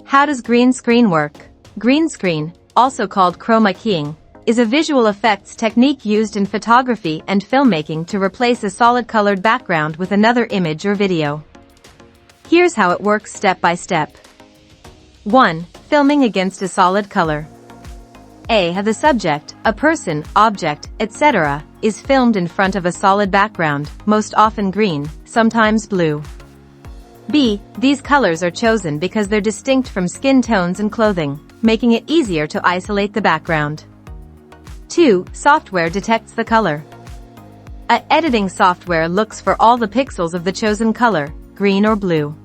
How does green screen work? Green screen, also called chroma keying, is a visual effects technique used in photography and filmmaking to replace a solid colored background with another image or video. Here's how it works step by step. 1. Filming against a solid color. The subject, a person, object, etc., is filmed in front of a solid background, most often green, sometimes blue. B. These colors are chosen because they're distinct from skin tones and clothing, making it easier to isolate the background. 2. Software detects the color. A editing software looks for all the pixels of the chosen color, green or blue.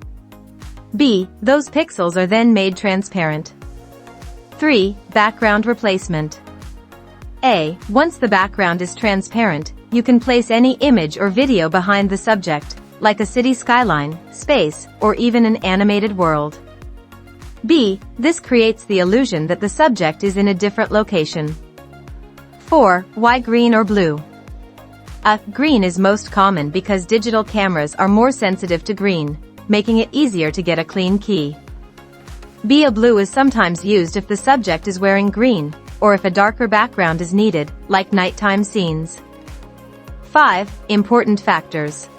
B. Those pixels are then made transparent. 3. Background replacement. Once the background is transparent, you can place any image or video behind the subject, like a city skyline, space, or even an animated world. B. This creates the illusion that the subject is in a different location. 4. Why green or blue? Green is most common because digital cameras are more sensitive to green, making it easier to get a clean key. B. A blue is sometimes used if the subject is wearing green, or if a darker background is needed, like nighttime scenes. 5. Important factors.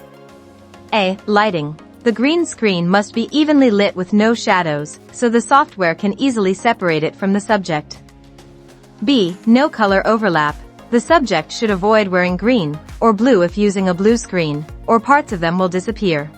Lighting. The green screen must be evenly lit with no shadows, so the software can easily separate it from the subject. B. No color overlap. The subject should avoid wearing green, or blue if using a blue screen, or parts of them will disappear.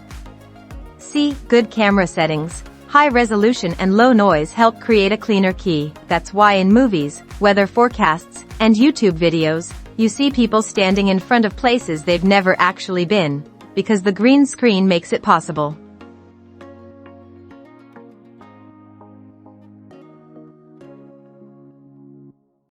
C. Good camera settings. High resolution and low noise help create a cleaner key. That's why in movies, weather forecasts, and YouTube videos, you see people standing in front of places they've never actually been, because the green screen makes it possible.